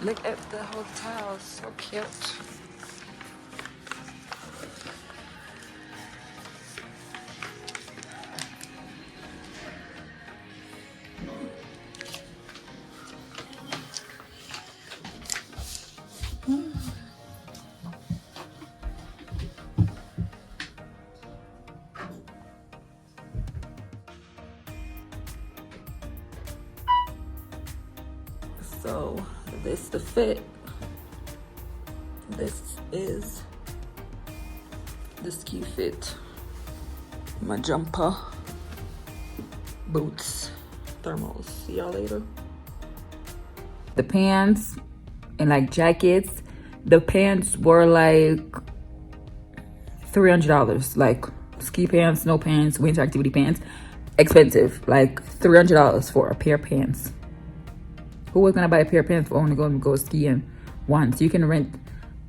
Look at the hotel, so cute. So this the fit. This is the ski fit. My jumper, boots, thermals. See y'all later. The pants and like jackets. The pants were like $300. Like ski pants, no pants, winter activity pants. Expensive. Like $300 for a pair of pants. Who was gonna buy a pair of pants for only going to go skiing once? You can rent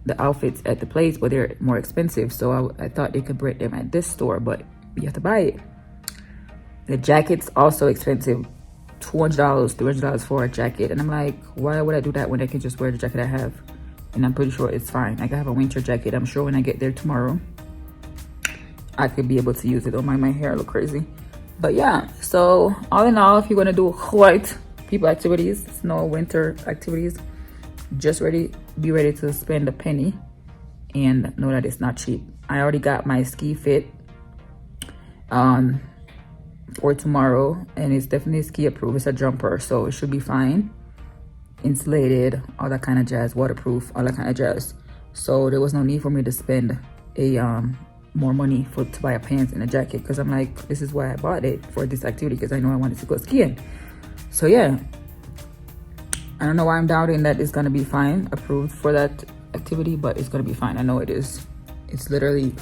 the outfits at the place, but they're more expensive. So I thought they could rent them at this store, but you have to buy it. The jacket's also expensive. $200, $300 for a jacket. And I'm like, why would I do that when I can just wear the jacket I have? And I'm pretty sure it's fine. Like I have a winter jacket. I'm sure when I get there tomorrow, I could be able to use it. Don't mind my hair look crazy. But yeah, so all in all, if you're gonna do white people activities, snow, winter activities, just be ready to spend a penny and know that it's not cheap. I already got my ski fit for tomorrow, and it's definitely ski approved. It's a jumper, so it should be fine. Insulated, all that kind of jazz, waterproof, all that kind of jazz. So there was no need for me to spend a more money to buy a pants and a jacket, because I'm like, this is why I bought it, for this activity, because I know I wanted to go skiing. So yeah, I don't know why I'm doubting that it's gonna be fine, approved for that activity, but it's gonna be fine. I know it is. It's literally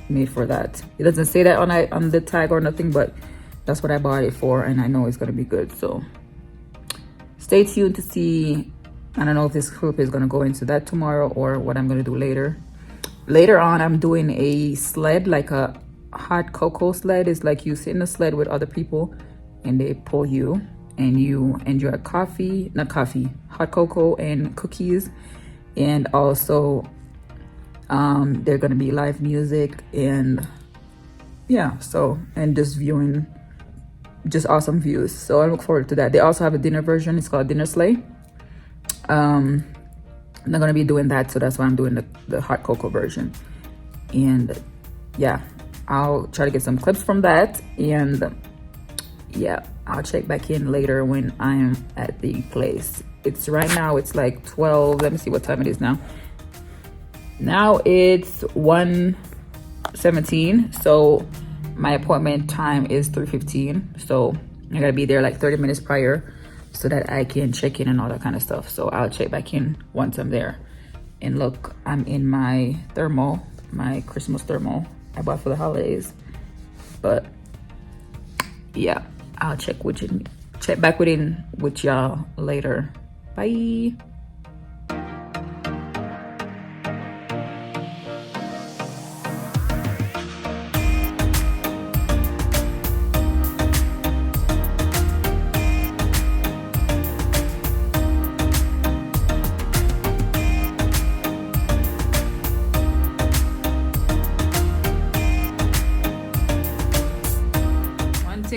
made for that. It doesn't say that on the tag or nothing, but that's what I bought it for, and I know it's gonna be good. So stay tuned to see. I don't know if this clip is gonna go into that tomorrow or what I'm gonna do later. Later on, I'm doing a sled, like a hot cocoa sled. It's like you sit in a sled with other people and they pull you, and you enjoy hot cocoa and cookies. And also they're gonna be live music, and yeah, so, and just viewing, just awesome views. So I look forward to that. They also have a dinner version. It's called Dinner Sleigh. I'm not gonna be doing that, so that's why I'm doing the hot cocoa version. And yeah, I'll try to get some clips from that, and yeah, I'll check back in later when I am at the place. It's right now, it's like 12. Let me see what time it is now. Now it's 1:17. So my appointment time is 3:15. So I gotta be there like 30 minutes prior so that I can check in and all that kind of stuff. So I'll check back in once I'm there. And look, I'm in my thermal, my Christmas thermal I bought for the holidays. But yeah, I'll check back with y'all later. Bye.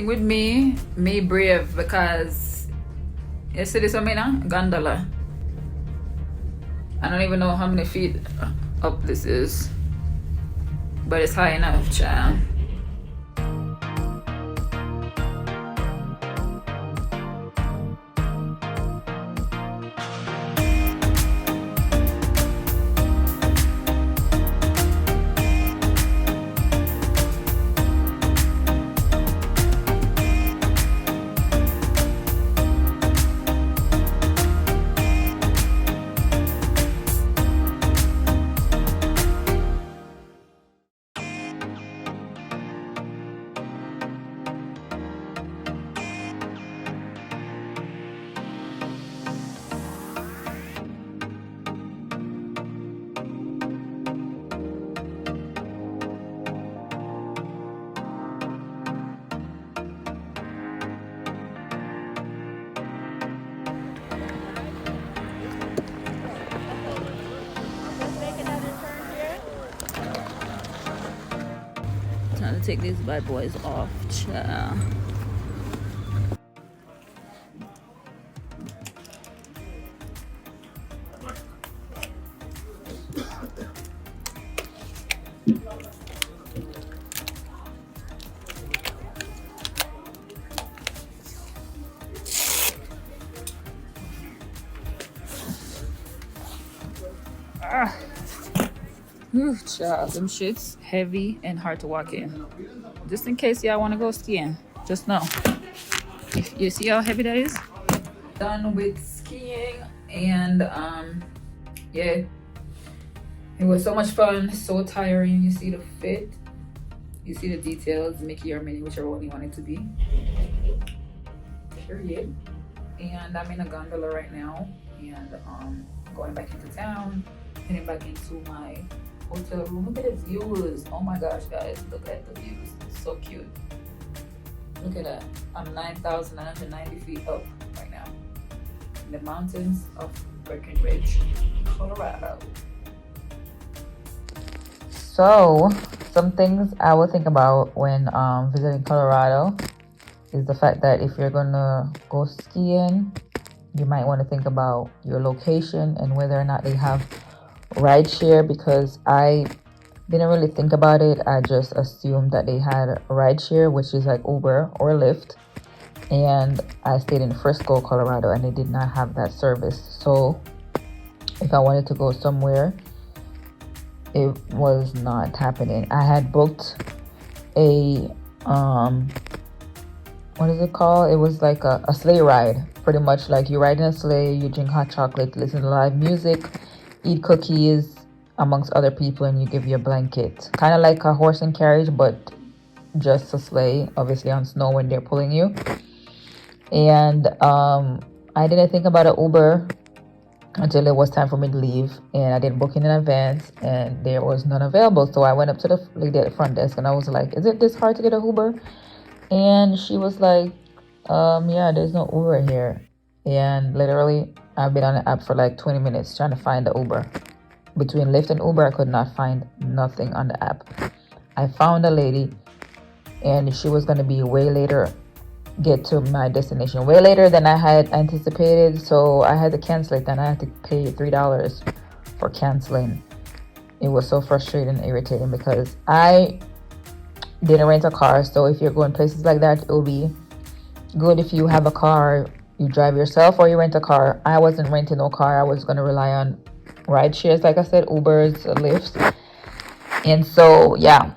With me brave, because you see this one, gondola. I don't even know how many feet up this is, but it's high enough, child. gonna take these bad boys off. Cha. Child, them shits heavy and hard to walk in. Just in case y'all want to go skiing, just know. If you see how heavy that is. Done with skiing, and yeah, it was so much fun, so tiring. You see the fit, you see the details, Mickey or Minnie, whichever one you want it to be. Period. And I'm in a gondola right now, and going back into town, heading back into my hotel room. Look at the views. Oh my gosh, guys, look at the views. It's so cute. Look at that. I'm 9,990 feet up right now in the mountains of Breckenridge, Colorado. So some things I will think about when visiting Colorado is the fact that if you're gonna go skiing, you might want to think about your location and whether or not they have rideshare, because I didn't really think about it. I just assumed that they had rideshare, which is like Uber or Lyft, and I stayed in Frisco, Colorado, and they did not have that service. So if I wanted to go somewhere, it was not happening. I had booked a what is it called? It was like a sleigh ride, pretty much like you ride in a sleigh, you drink hot chocolate, listen to live music, eat cookies amongst other people, and you give your blanket, kind of like a horse and carriage, but just a sleigh, obviously on snow when they're pulling you. And I didn't think about an Uber until it was time for me to leave, and I didn't book in advance, and there was none available. So I went up to the lady at the front desk, and I was like, is it this hard to get an Uber? And she was like, yeah, there's no Uber here. And literally I've been on the app for like 20 minutes trying to find the Uber. Between Lyft and Uber, I could not find nothing on the app. I found a lady, and she was going to be way later, get to my destination way later than I had anticipated. So I had to cancel it, and I had to pay $3 for canceling. It was so frustrating and irritating because I didn't rent a car. So if you're going places like that, it will be good if you have a car, you drive yourself, or you rent a car. I wasn't renting no car. I was going to rely on ride shares, like I said, Ubers, Lyfts. And so yeah,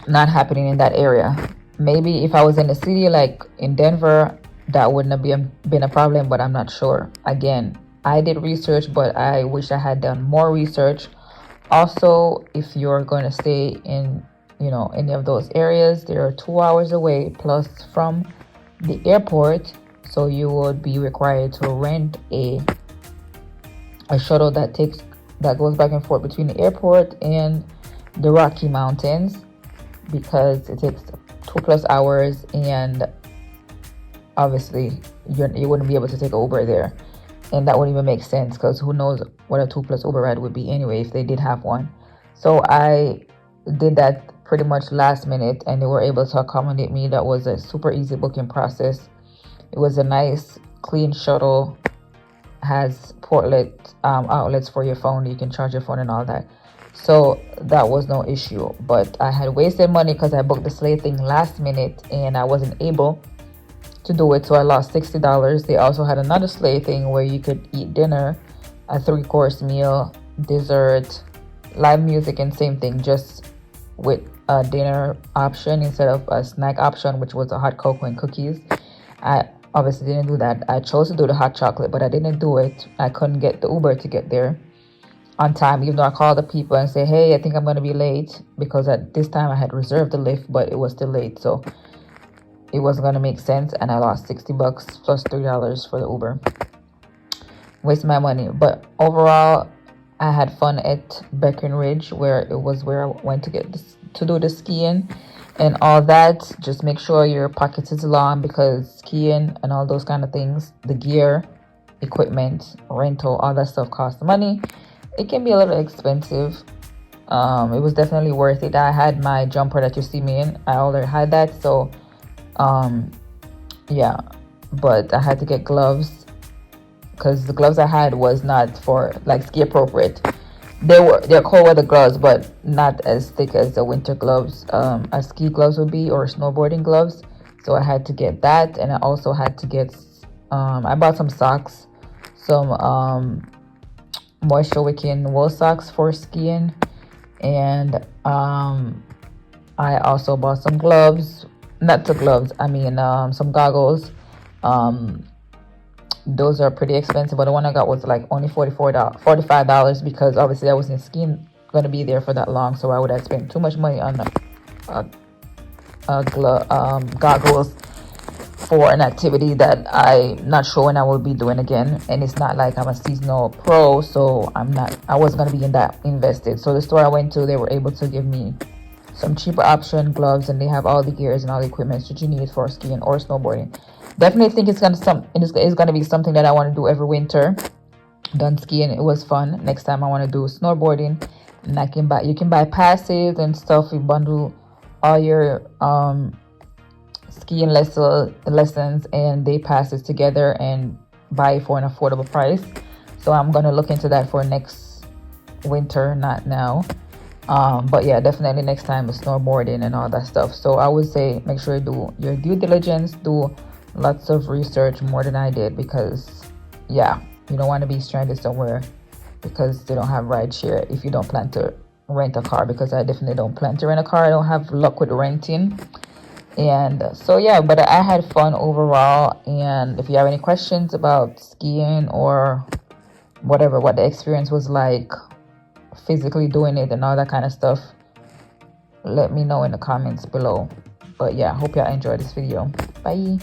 not happening in that area. Maybe if I was in the city like in Denver, that wouldn't have been a problem, but I'm not sure. Again, I did research, but I wish I had done more research. Also, if you're going to stay in, you know, any of those areas, they are 2 hours away plus from the airport, so you would be required to rent a shuttle that goes back and forth between the airport and the Rocky Mountains, because it takes 2+ hours, and obviously you wouldn't be able to take an Uber there, and that wouldn't even make sense because who knows what a 2+ Uber ride would be anyway if they did have one. So I did that pretty much last minute, and they were able to accommodate me. That was a super easy booking process. It was a nice clean shuttle, has portlet outlets for your phone, you can charge your phone and all that, so that was no issue. But I had wasted money because I booked the sleigh thing last minute and I wasn't able to do it, so I lost $60. They also had another sleigh thing where you could eat dinner, a 3-course meal, dessert, live music, and same thing, just with a dinner option instead of a snack option, which was a hot cocoa and cookies. I obviously didn't do that. I chose to do the hot chocolate, but I didn't do it. I couldn't get the Uber to get there on time, even though I called the people and say, hey, I think I'm going to be late, because at this time I had reserved the Lyft, but it was still late, so it wasn't going to make sense, and I lost $60 plus $3 for the Uber. Waste my money. But overall, I had fun at Breckenridge, where it was where I went to get this, to do the skiing and all that. Just make sure your pocket is long, because skiing and all those kind of things, the gear, equipment, rental, all that stuff costs money. It can be a little expensive. It was definitely worth it. I had my jumper that you see me in. I already had that, so yeah, but I had to get gloves because the gloves I had was not for like ski appropriate. They're cold weather gloves, but not as thick as the winter gloves, as ski gloves would be, or snowboarding gloves. So I had to get that, and I also had to get I bought some socks, some moisture wicking wool socks for skiing, and I also bought some gloves, not the gloves, I mean some goggles. Those are pretty expensive, but the one I got was like only $45 because obviously I wasn't skiing going to be there for that long, so I would have spent too much money on goggles for an activity that I'm not sure when I will be doing again. And it's not like I'm a seasonal pro, so I wasn't going to be in that invested. So the store I went to, they were able to give me some cheaper option gloves, and they have all the gears and all the equipment that you need for skiing or snowboarding. Definitely think it's gonna be something that I want to do every winter. Done skiing, it was fun. Next time I want to do snowboarding, and you can buy passes and stuff. You bundle all your skiing lessons and day passes together and buy it for an affordable price. So I'm gonna look into that for next winter, not now. But yeah, definitely next time with snowboarding and all that stuff. So I would say make sure you do your due diligence, do lots of research, more than I did, because yeah, you don't want to be stranded somewhere because they don't have ride share if you don't plan to rent a car, because I definitely don't plan to rent a car. I don't have luck with renting. And so yeah, but I had fun overall. And if you have any questions about skiing or whatever, what the experience was like physically doing it and all that kind of stuff, let me know in the comments below. But yeah, hope y'all enjoyed this video. Bye.